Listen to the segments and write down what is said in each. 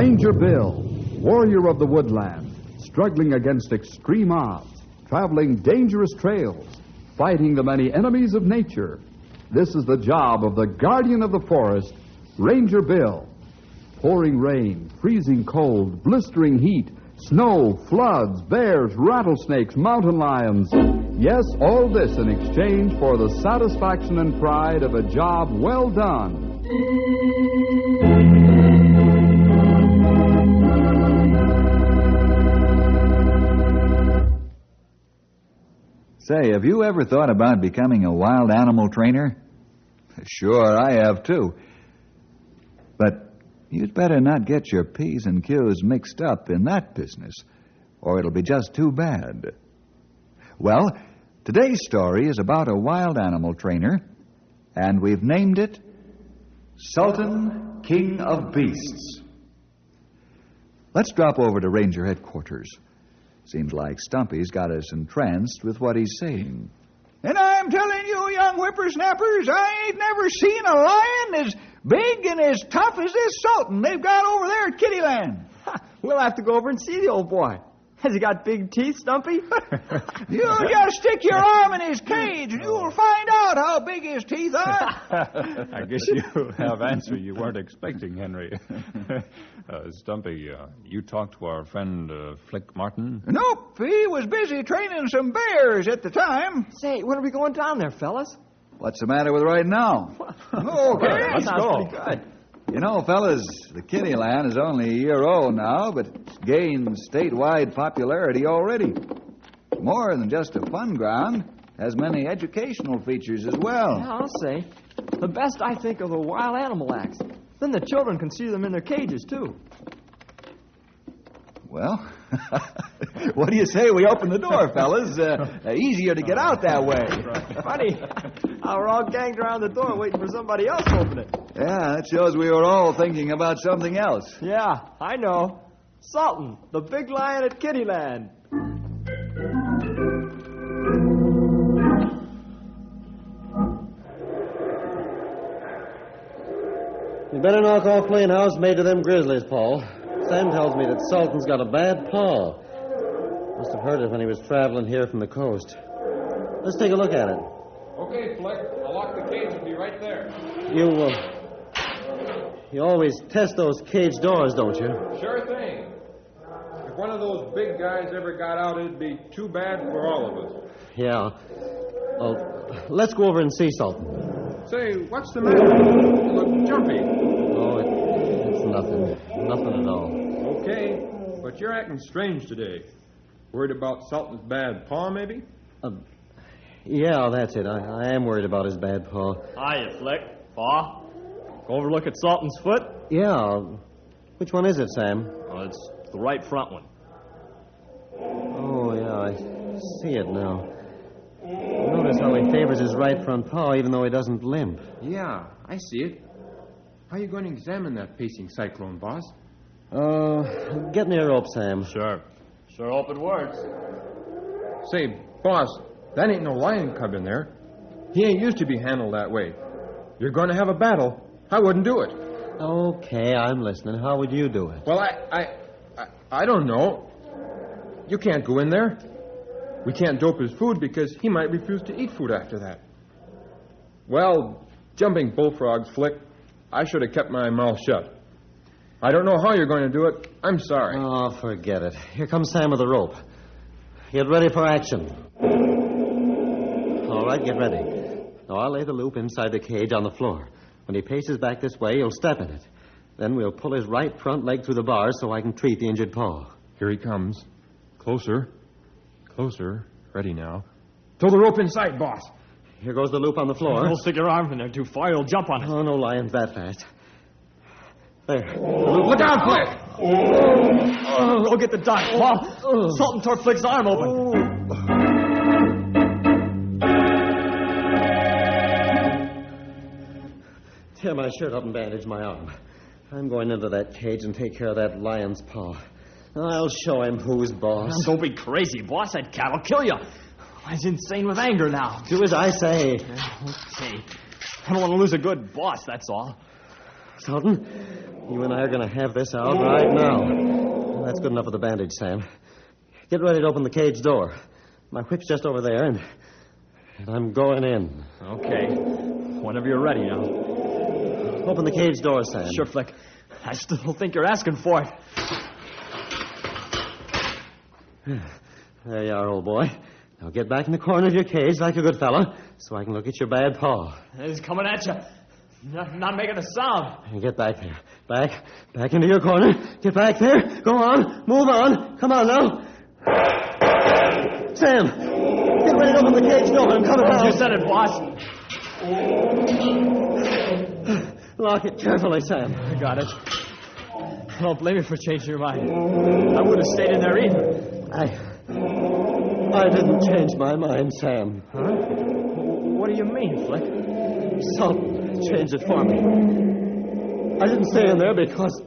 Ranger Bill, warrior of the woodland, struggling against extreme odds, traveling dangerous trails, fighting the many enemies of nature. This is the job of the guardian of the forest, Ranger Bill. Pouring rain, freezing cold, blistering heat, snow, floods, bears, rattlesnakes, mountain lions. Yes, all this in exchange for the satisfaction and pride of a job well done. Say, have you ever thought about becoming a wild animal trainer? Sure, I have too. But you'd better not get your P's and Q's mixed up in that business, or it'll be just too bad. Well, today's story is about a wild animal trainer, and we've named it Sultan, King of Beasts. Let's drop over to Ranger headquarters. Seems like Stumpy's got us entranced with what he's saying. And I'm telling you, young whippersnappers, I ain't never seen a lion as big and as tough as this Sultan they've got over there at Kittyland. We'll have to go over and see the old boy. Has he got big teeth, Stumpy? You just stick your arm in his cage and you'll find out how big his teeth are. I guess you have answer you weren't expecting, Henry. Stumpy, you talked to our friend Flick Martin? Nope, he was busy training some bears at the time. Say, when are we going down there, fellas? What's the matter with right now? Okay, That sounds pretty good. You know, fellas, the Kittyland is only a year old now, but it's gained statewide popularity already. More than just a fun ground, it has many educational features as well. Yeah, I'll say. The best, I think, are the wild animal acts. Then the children can see them in their cages, too. Well, what do you say we open the door, fellas? Easier to get out that way. Funny how we're all ganged around the door waiting for somebody else to open it. Yeah, that shows we were all thinking about something else. Yeah, I know. Sultan, the big lion at Kittyland. You better knock off playing housemaid to them grizzlies, Paul. Sam tells me that Sultan's got a bad paw. Must have heard it when he was traveling here from the coast. Let's take a look at it. Okay, Flick. I'll lock the cage and be right there. You always test those cage doors, don't you? Sure thing. If one of those big guys ever got out, it'd be too bad for all of us. Yeah. Well, let's go over and see Sultan. Say, what's the matter? You look jumpy. Oh, it's nothing. Nothing at all. Okay, but you're acting strange today. Worried about Sultan's bad paw, maybe? Yeah, that's it. I am worried about his bad paw. Hiya, Flick. Paw. Go over look at Sultan's foot. Yeah. Which one is it, Sam? Well, it's the right front one. Oh, yeah, I see it now. Notice how he favors his right front paw even though he doesn't limp. Yeah, I see it. How are you going to examine that pacing cyclone, boss? Get near rope, Sam. Sure hope it works. Say, boss, that ain't no lion cub in there. He ain't used to be handled that way. You're going to have a battle. I wouldn't do it. Okay, I'm listening. How would you do it? Well, I don't know. You can't go in there. We can't dope his food because he might refuse to eat food after that. Well, jumping bullfrogs, Flick, I should have kept my mouth shut. I don't know how you're going to do it. I'm sorry. Oh, forget it. Here comes Sam with the rope. Get ready for action. All right, get ready. Now, I'll lay the loop inside the cage on the floor. When he paces back this way, you'll step in it. Then we'll pull his right front leg through the bars so I can treat the injured paw. Here he comes. Closer. Closer. Ready now. Throw the rope inside, boss. Here goes the loop on the floor. Don't stick your arm in there too far. You'll jump on it. Oh, no lions that fast. There. Look out, Flick! Go get the doc, Paul. Sultan tore Flick's arm open. Tear my shirt up and bandage my arm. I'm going into that cage and take care of that lion's paw. I'll show him who's boss. Don't be crazy, boss. That cat'll kill you. He's insane with anger now. Do as I say. Okay. I don't want to lose a good boss, that's all. Sultan, you and I are going to have this out right now. That's good enough for the bandage, Sam. Get ready to open the cage door. My whip's just over there, and I'm going in. Okay. Whenever you're ready now. Open the cage door, Sam. Sure, Flick. I still think you're asking for it. There you are, old boy. Now get back in the corner of your cage like a good fellow, so I can look at your bad paw. He's coming at you. Not making a sound. Get back there. Back into your corner. Get back there. Go on. Move on. Come on now. Sam, get ready to open the cage door. I'm coming out. You said it, boss. Lock it carefully, Sam. I got it. I don't blame you for changing your mind. I would have stayed in there either. I didn't change my mind, Sam. Huh? What do you mean, Flick? Sultan changed it for me. I didn't stay in there because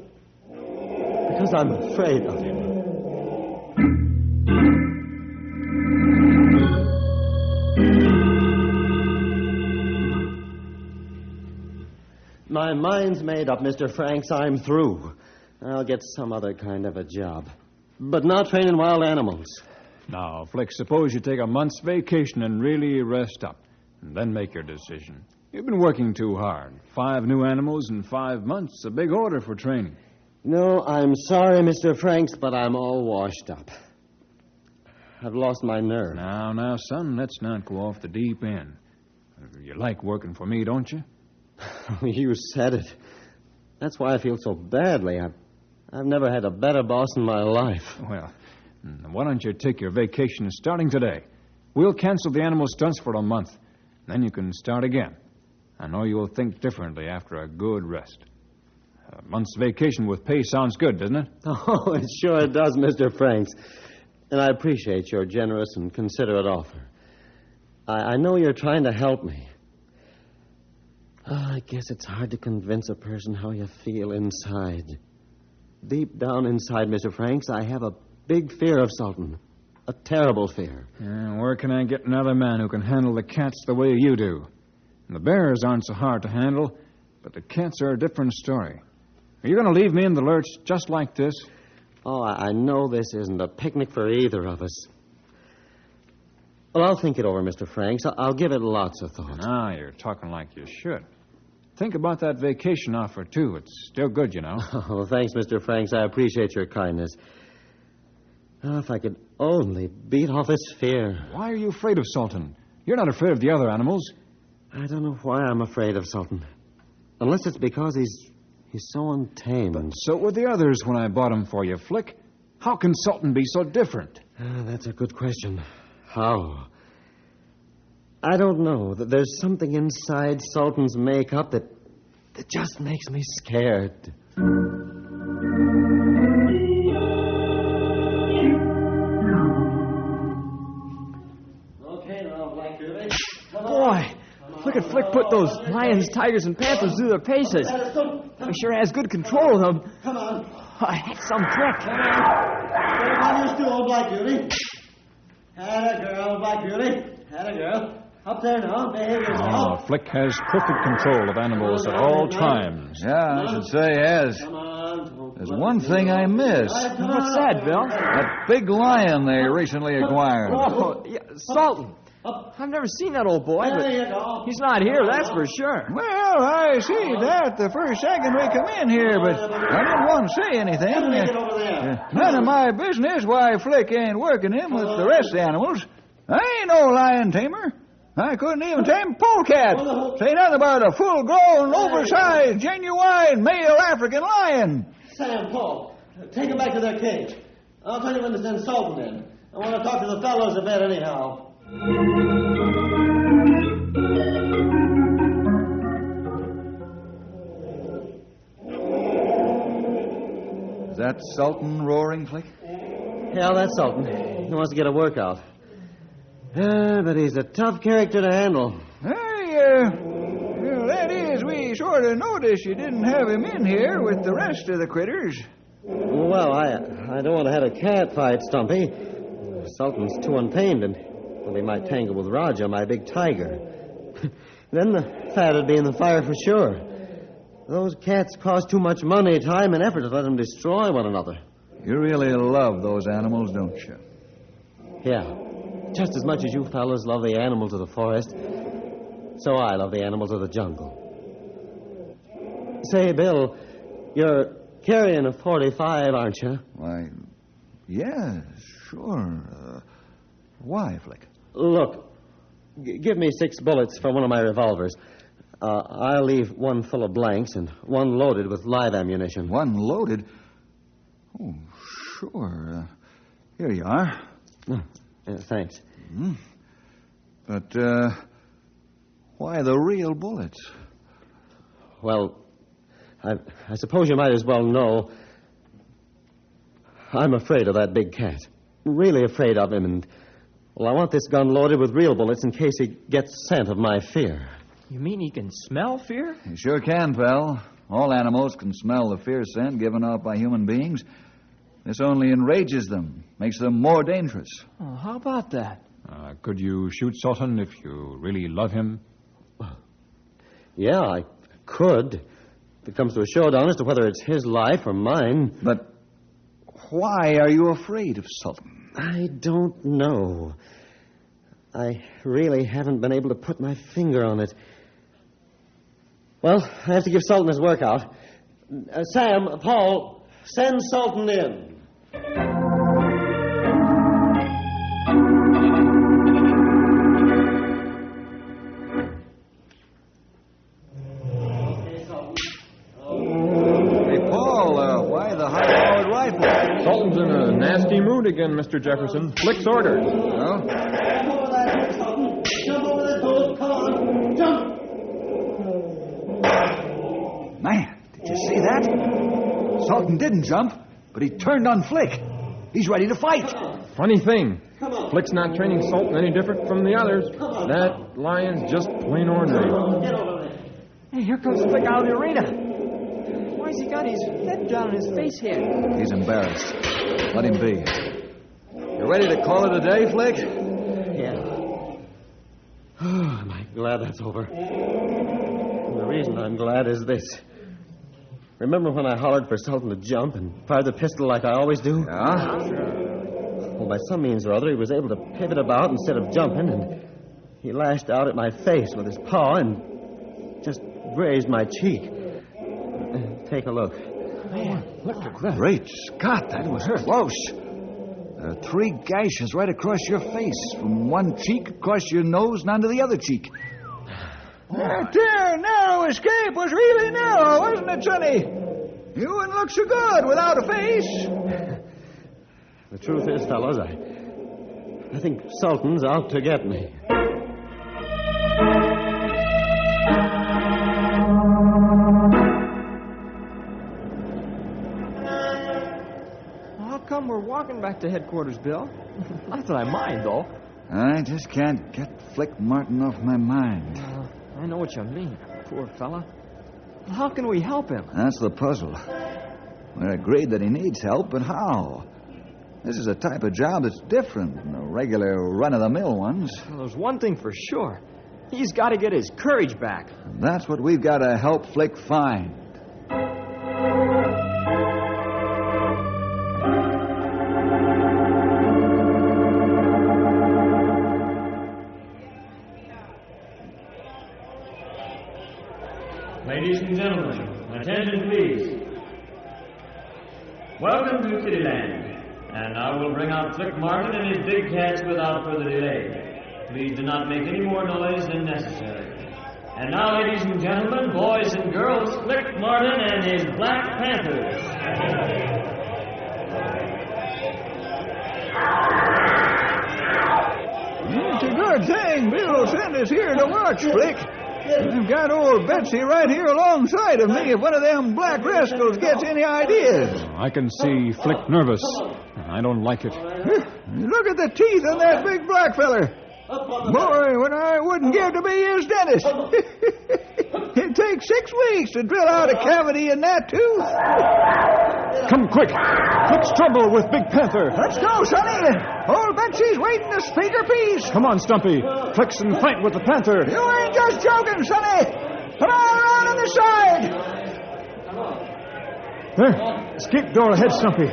I'm afraid of him. My mind's made up, Mr. Franks. I'm through. I'll get some other kind of a job. But not training wild animals. Now, Flick, suppose you take a month's vacation and really rest up, and then make your decision. You've been working too hard. 5 new animals in 5 months, a big order for training. No, I'm sorry, Mr. Franks, but I'm all washed up. I've lost my nerve. Now, son, let's not go off the deep end. You like working for me, don't you? You said it. That's why I feel so badly. I've never had a better boss in my life. Well, why don't you take your vacation starting today? We'll cancel the animal stunts for a month. Then you can start again. I know you'll think differently after a good rest. A month's vacation with pay sounds good, doesn't it? Oh, it sure does, Mr. Franks. And I appreciate your generous and considerate offer. I know you're trying to help me. I guess it's hard to convince a person how you feel inside. Deep down inside, Mr. Franks, I have a big fear of Sultan. A terrible fear. Where can I get another man who can handle the cats the way you do? The bears aren't so hard to handle, but the cats are a different story. Are you going to leave me in the lurch just like this? Oh, I know this isn't a picnic for either of us. Well, I'll think it over, Mr. Franks. I'll give it lots of thought. Now, you're talking like you should. Think about that vacation offer, too. It's still good, you know. Oh, thanks, Mr. Franks. I appreciate your kindness. Oh, if I could only beat off this fear. Why are you afraid of Sultan? You're not afraid of the other animals. I don't know why I'm afraid of Sultan. Unless it's because he's so untamed. But so were the others when I bought him for you, Flick. How can Sultan be so different? That's a good question. How? I don't know. There's something inside Sultan's makeup that just makes me scared. Okay, now, Black Derby. Boy, look at Flick put those lions, tigers, and panthers through their paces. He sure has good control of them. Come on. That's some trick. Get up on your stool, Black Beauty. Had a girl, Black Beauty. Had a girl. Up there now, behave yourself. Flick has perfect control of animals at all times. Yeah, I should say he has. Come on. There's one thing I miss. What's that, Bill? That big lion they recently acquired. Oh, yeah, Sultan. I've never seen that old boy, There but you go. he's not here, that's for sure. Well, I see that the first second we come in here, but I didn't want to say anything. Get over there. None of my business why Flick ain't working him with the rest of the animals. I ain't no lion tamer. I couldn't even tame a polecat. Say nothing about a full-grown, oversized, genuine male African lion. Sam, Paul, take them back to their cage. I'll tell you when to send Sultan in. I want to talk to the fellows a bit anyhow. Is that Sultan roaring, Flick? Yeah, that's Sultan. He wants to get a workout. But he's a tough character to handle. Well, that is, we sort of noticed you didn't have him in here with the rest of the critters. Well, I don't want to have a cat fight, Stumpy. Sultan's too untamed, and he might tangle with Raja, my big tiger. Then the fat would be in the fire for sure. Those cats cost too much money, time, and effort to let them destroy one another. You really love those animals, don't you? Yeah. Just as much as you fellas love the animals of the forest, so I love the animals of the jungle. Say, Bill, you're carrying a .45, aren't you? Why, yeah, sure. Why, Flick? Look, give me 6 bullets for one of my revolvers. I'll leave one full of blanks and one loaded with live ammunition. One loaded? Oh, sure. Here you are. Thanks. Mm-hmm. But, why the real bullets? Well, I suppose you might as well know I'm afraid of that big cat. Really afraid of him, and, well, I want this gun loaded with real bullets in case he gets scent of my fear. You mean he can smell fear? You sure can, pal. All animals can smell the fear scent given off by human beings. This only enrages them, makes them more dangerous. Oh, how about that? Could you shoot Sultan if you really love him? Yeah, I could. If it comes to a showdown as to whether it's his life or mine. But why are you afraid of Sultan? I don't know. I really haven't been able to put my finger on it. Well, I have to give Sultan his workout. Sam, Paul, send Sultan in. Sultan's in a nasty mood again, Mr. Jefferson. Flick's orders. Well? Jump over that boat. Come on. Jump. Man, did you see that? Sultan didn't jump, but he turned on Flick. He's ready to fight. Funny thing. Flick's not training Sultan any different from the others. That lion's just plain ornery. Hey, here comes Flick out of the arena. Why's he got his head down in his face here? He's embarrassed. Let him be. You ready to call it a day, Flick? Yeah. Am I glad that's over? And the reason I'm glad is this. Remember when I hollered for Sultan to jump and fired the pistol like I always do? Yeah? Well, by some means or other, he was able to pivot about instead of jumping, and he lashed out at my face with his paw and just grazed my cheek. Take a look. Man, look at that. Great Scott, that was close. There are 3 gashes right across your face, from one cheek across your nose and onto the other cheek. That there narrow escape was really narrow, wasn't it, Sonny? You wouldn't look so good without a face. The truth is, fellas, I think Sultan's out to get me. How come we're walking back to headquarters, Bill? Not that I mind, though. I just can't get Flick Martin off my mind. I know what you mean. Poor fella. How can we help him? That's the puzzle. We're agreed that he needs help, but how? This is a type of job that's different from the regular run-of-the-mill ones. Well, there's one thing for sure. He's got to get his courage back. And that's what we've got to help Flick find. Ladies and gentlemen, attention please. Welcome to Cityland. And I will bring out Flick Martin and his big cats without further delay. Please do not make any more noise than necessary. And now, ladies and gentlemen, boys and girls, Flick Martin and his Black Panthers. It's a good thing Bill sent us here to watch, Flick. I've got old Betsy right here alongside of me if one of them black rascals gets any ideas. I can see Flick nervous. I don't like it. Look at the teeth on that big black feller. Boy, when I wouldn't give to be his dentist. It takes 6 weeks to drill out a cavity in that tooth. Come quick. Flick's trouble with Big Panther. Let's go, Sonny. Old Betsy's waiting to speak her piece. Come on, Stumpy. Flick's in fight with the Panther. You ain't just joking, Sonny. Come on around on the side. There. Escape door ahead, Stumpy.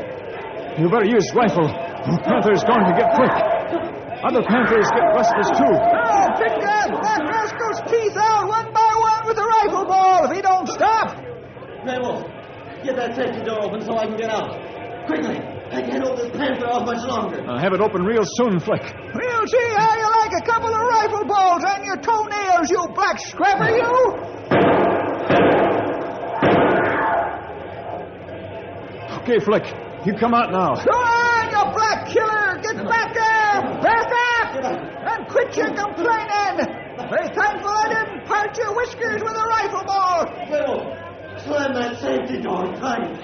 You better use rifle. The panther's going to get quick. Other panthers get restless, too. Oh, pick that black rascal's teeth out one by one with a rifle ball if he don't stop. Grey Wolf, get that safety door open so I can get out. Quickly. I can't hold this panther off much longer. I'll have it open real soon, Flick. We'll see how you like a couple of rifle balls on your toenails, you black scrapper, you. Okay, Flick. You come out now. Go on, you black killer! Get back there! Back up! And quit your complaining! Very thankful I didn't part your whiskers with a rifle ball! Grey Wolf, slam that safety door tight.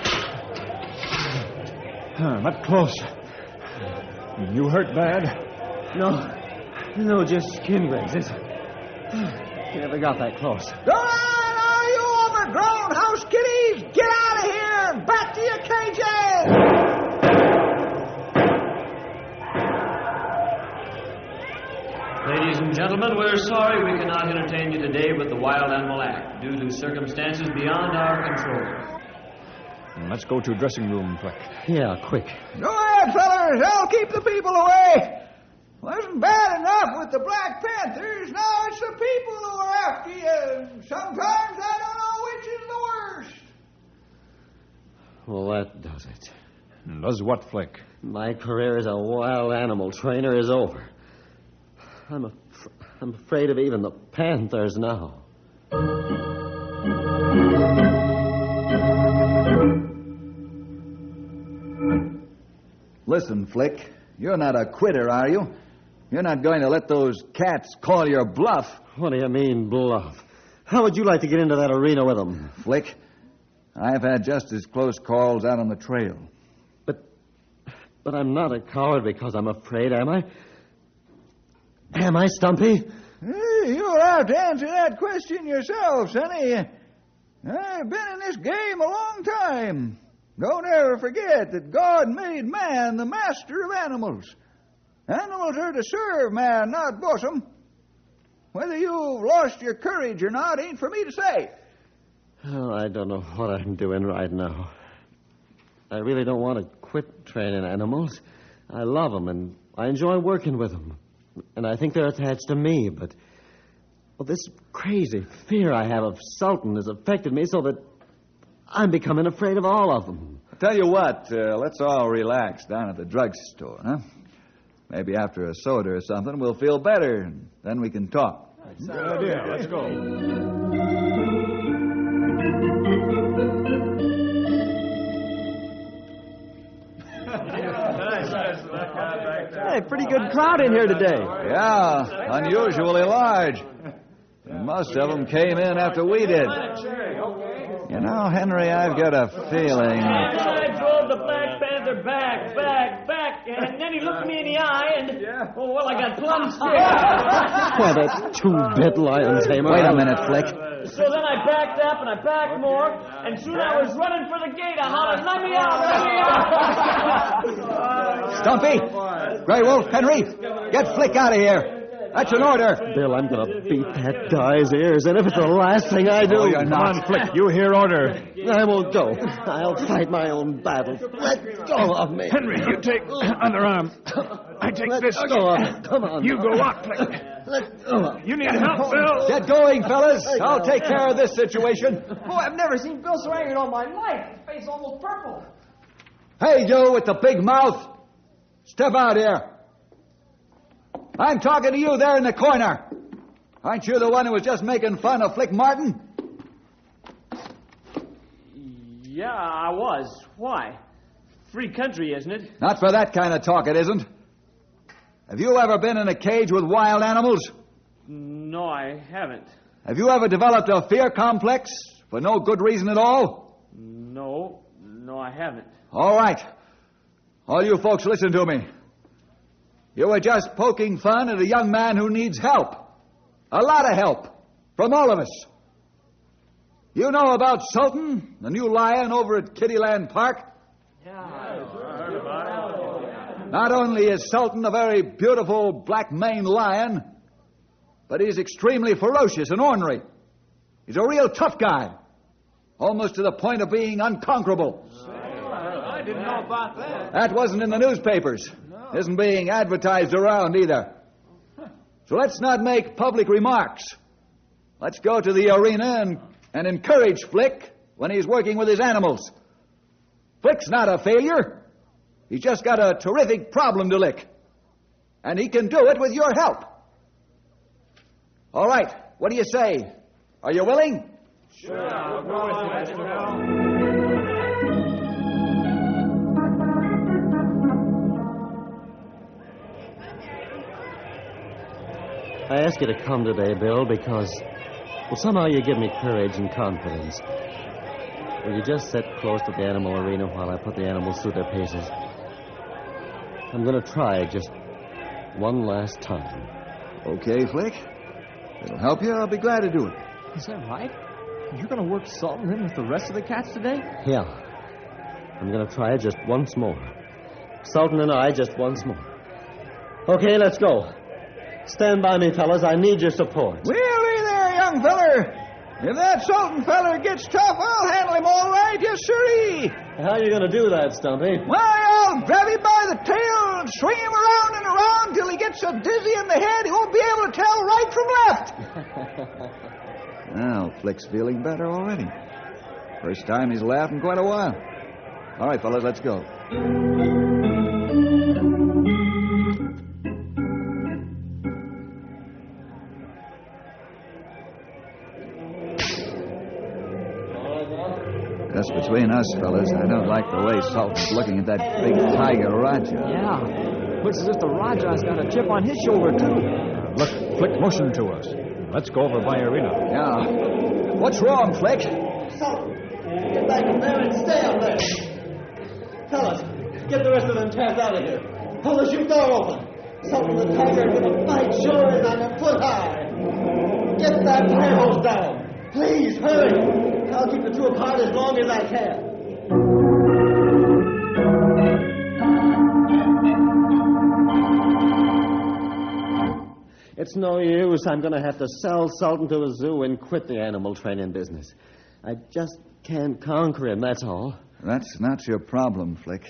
Not close. You hurt bad? No, just skin grazes. You never got that close. Go on, all you overgrown house kitties! Get out of here and back to your cages! Ladies and gentlemen, we're sorry we cannot entertain you today with the Wild Animal Act due to circumstances beyond our control. Let's go to dressing room, Flick. Yeah, quick. Go ahead, fellas. I'll keep the people away. Wasn't bad enough with the Black Panthers. Now it's the people who are after you. Sometimes I don't know which is the worst. Well, that does it. Does what, Flick? My career as a wild animal trainer is over. I'm afraid of even the panthers now. Listen, Flick, you're not a quitter, are you? You're not going to let those cats call your bluff. What do you mean, bluff? How would you like to get into that arena with them? Flick, I've had just as close calls out on the trail. But I'm not a coward because I'm afraid, am I? Am I, Stumpy? You'll have to answer that question yourself, Sonny. I've been in this game a long time. Don't ever forget that God made man the master of animals. Animals are to serve man, not boss 'em. Whether you've lost your courage or not ain't for me to say. Oh, I don't know what I'm doing right now. I really don't want to quit training animals. I love them, and I enjoy working with them. And I think they're attached to me, but... Well, this crazy fear I have of Sultan has affected me so that I'm becoming afraid of all of them. I'll tell you what, let's all relax down at the drugstore, huh? Maybe after a soda or something, we'll feel better, and then we can talk. Good idea. Let's go. Hey, pretty good crowd in here today. Yeah, unusually large. Most of them came in after we did. You know, Henry, I've got a feeling... I drove the Black Panther back, and then he looked me in the eye, and, oh, well, I got plumb scared. Why, that two-bit lion tamer. Wait a minute, Flick. So then I backed up, and I backed more, and soon I was running for the gate. I hollered, let me out, Stumpy! Grey Wolf, Henry, get Flick out of here. That's an order. Bill, I'm going to beat that guy's ears, and if it's the last thing I do... Oh, you're not. Come on, Flick. You hear order. I won't go. I'll fight my own battle. Let go of me. Henry, you take underarm. I take Let this. go of me. Come on. You go out, Flick. Let go of me. You need help, Bill. Get going, fellas. I'll take care of this situation. Boy, I've never seen Bill so angry in all my life. His face almost purple. Hey, you with the big mouth. Step out here. I'm talking to you there in the corner. Aren't you the one who was just making fun of Flick Martin? Yeah, I was. Why? Free country, isn't it? Not for that kind of talk, it isn't. Have you ever been in a cage with wild animals? No, I haven't. Have you ever developed a fear complex for no good reason at all? No, I haven't. All right. All you folks, listen to me. You were just poking fun at a young man who needs help. A lot of help. From all of us. You know about Sultan, the new lion over at Kittyland Park? Not only is Sultan a very beautiful black maned lion, but he's extremely ferocious and ornery. He's a real tough guy. almost to the point of being unconquerable. I didn't know about that. That wasn't in the newspapers. Isn't being advertised around either. So let's not make public remarks. Let's go to the arena and encourage Flick when he's working with his animals. Flick's not a failure. He's just got a terrific problem to lick. And he can do it with your help. All right, what do you say? Are you willing? Sure, I'll go with you, Bill. I ask you to come today, Bill, because, well, somehow you give me courage and confidence. Will you just sit close to the animal arena while I put the animals through their paces? I'm going to try just one last time. Okay, Flick. If it'll help you, I'll be glad to do it. Is that right? You're going to work Sultan in with the rest of the cats today? Yeah. I'm going to try it just once more. Sultan and I just once more. Okay, let's go. Stand by me, fellas. I need your support. We'll be there, young feller. If that Sultan feller gets tough, I'll handle him all right. Yes, sirree. How are you going to do that, Stumpy? Why, I'll grab him by the tail and swing him around and around till he gets so dizzy in the head he won't be able to tell right from left. Well, Flick's feeling better already. First time he's laughed in quite a while. All right, fellas, let's go. Just between us, fellas, I don't like the way Sultan's looking at that big tiger Raja. Yeah. Looks as if the Rajah's got a chip on his shoulder, too. Look, Flick motioned to us. Let's go over by arena. Yeah. What's wrong, Flick? Sultan, get back up there and stay up there. Fellas, get the rest of them cats out of here. Pull the chute door open. Sultan the tiger with a bite sure is like a foot high. Get that fire hose down. Please, hurry. I'll keep the two apart as long as I can. It's no use. I'm going to have to sell Sultan to a zoo and quit the animal training business. I just can't conquer him, that's all. That's not your problem, Flick.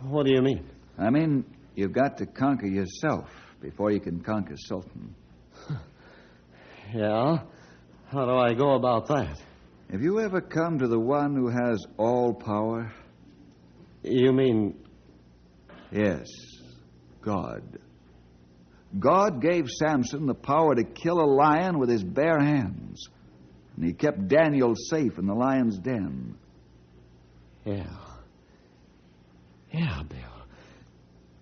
What do you mean? I mean, you've got to conquer yourself before you can conquer Sultan. Yeah? How do I go about that? Have you ever come to the one who has all power? You mean... Yes, God. God gave Samson the power to kill a lion with his bare hands. And he kept Daniel safe in the lion's den. Yeah. Yeah, Bill.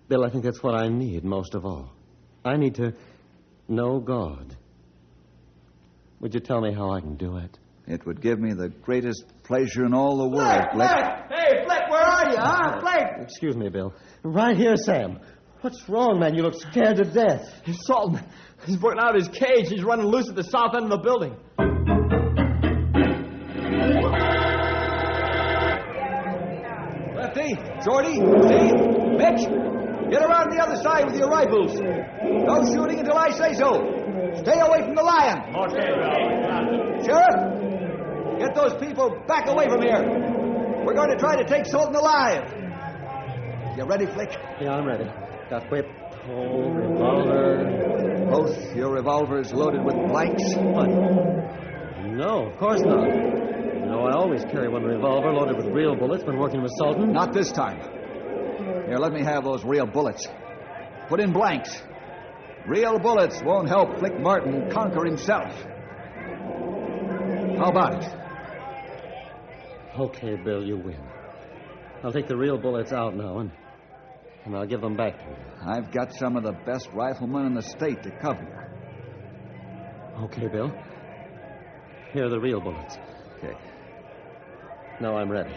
Bill, I think that's what I need most of all. I need to know God. Would you tell me how I can do it? It would give me the greatest pleasure in all the world, Flick. Hey, Flick, where are you, huh? Flick! Excuse me, Bill. Right here, Sam. What's wrong, man? You look scared to death. Sultan, he's broken out of his cage. He's running loose at the south end of the building. Lefty, Shorty, Steve, Mitch, get around the other side with your rifles. No shooting until I say so. Stay away from the lion. Okay, Bill. Sheriff, get those people back away from here. We're going to try to take Sultan alive. You ready, Flick? Yeah, I'm ready. Got whip, pole, revolver. Both your revolvers loaded with blanks? What? No, of course not. You know, I always carry one revolver loaded with real bullets when working with Sultan. Not this time. Here, let me have those real bullets. Put in blanks. Real bullets won't help Flick Martin conquer himself. How about it? Okay, Bill, you win. I'll take the real bullets out now, and I'll give them back to you. I've got some of the best riflemen in the state to cover you. Okay, Bill. Here are the real bullets. Okay. Now I'm ready.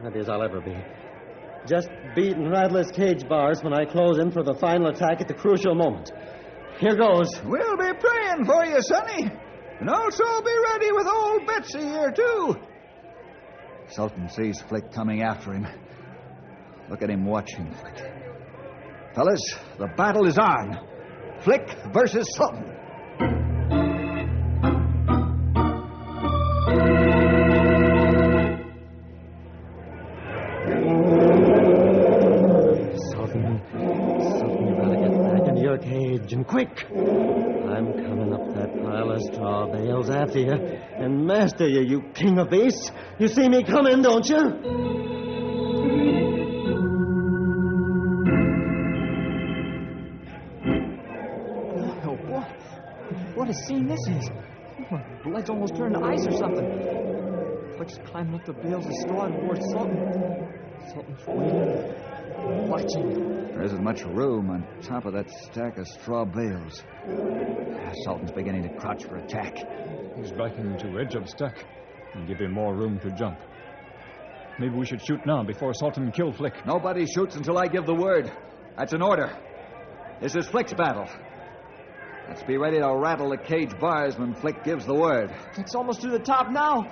Ready as I'll ever be. Just beat and rattle his cage bars when I close in for the final attack at the crucial moment. Here goes. We'll be praying for you, Sonny. And also be ready with old Betsy here, too. Sultan sees Flick coming after him. Look at him watching Flick. Fellas, the battle is on. Flick versus Sultan. animals after you and master you, you king of beasts. You see me coming, don't you? Oh, boy. What a scene this is. My blood's almost turned to ice or something. Flick's climbing up the bales of straw towards Sultan. Sultan's waiting, watching. There isn't much room on top of that stack of straw bales. Sultan's beginning to crouch for attack. He's backing to edge of the stack and give him more room to jump. Maybe we should shoot now before Sultan kill Flick. Nobody shoots until I give the word. That's an order. This is Flick's battle. Let's be ready to rattle the cage bars when Flick gives the word. Flick's almost to the top now.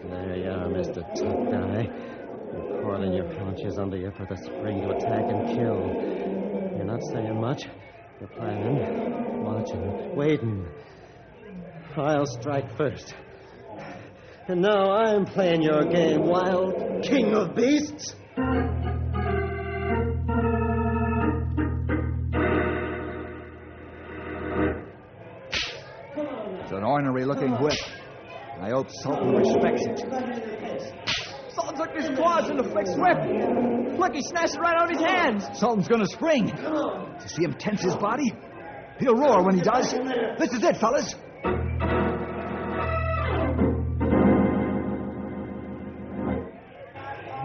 There you are, Mr. Tough Guy. You're coiling your haunches under you for the spring to attack and kill. You're not saying much. You're planning, watching, waiting. I'll strike first. And now I'm playing your game, wild king of beasts. It's an ornery-looking whip. I hope Sultan respects it. Sultan took his claws into Flick's whip. Flick, he snatched it right out of his hands. Sultan's gonna spring. You see him tense his body? He'll roar when he does. This is it, fellas.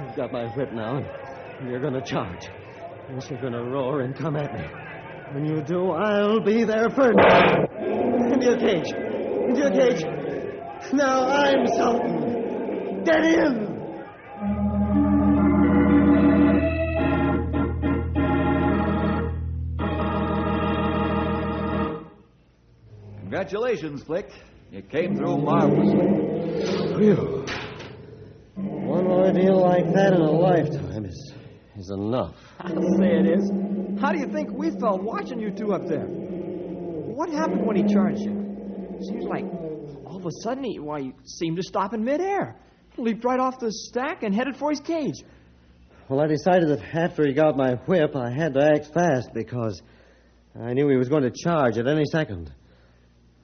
You've got my whip now, and you're gonna charge. Yes, you're gonna roar and come at me. When you do, I'll be there first. Into your cage. Into your cage. Now I'm Sultan. Get in! Congratulations, Flick. You came through marvelously. Phew. One ordeal like that in a lifetime is enough. I'll say it is. How do you think we felt watching you two up there? What happened when he charged you? Seems like all of a sudden he seemed to stop in midair. Leaped right off the stack and headed for his cage. Well, I decided that after he got my whip, I had to act fast because I knew he was going to charge at any second.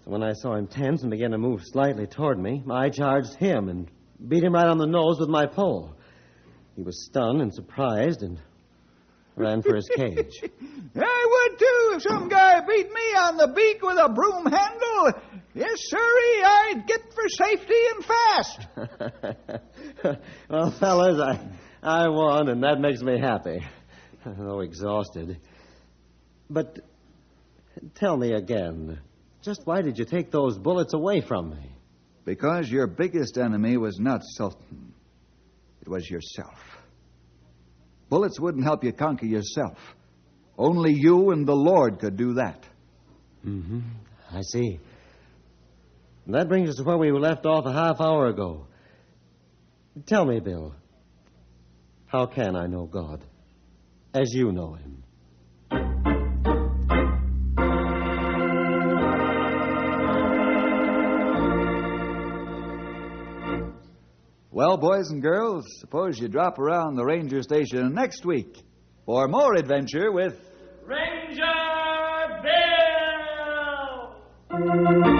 So when I saw him tense and began to move slightly toward me, I charged him and beat him right on the nose with my pole. He was stunned and surprised and ran for his cage. I would, too, if some guy beat me on the beak with a broom handle. Yes, sirree, I'd get for safety and fast. Well, fellas, I won, and that makes me happy, though exhausted. But tell me again, just why did you take those bullets away from me? Because your biggest enemy was not Sultan. It was yourself. Bullets wouldn't help you conquer yourself. Only you and the Lord could do that. Mm-hmm. I see. And that brings us to where we left off a half hour ago. Tell me, Bill, how can I know God as you know him? Well, boys and girls, suppose you drop around the ranger station next week for more adventure with Ranger Bill!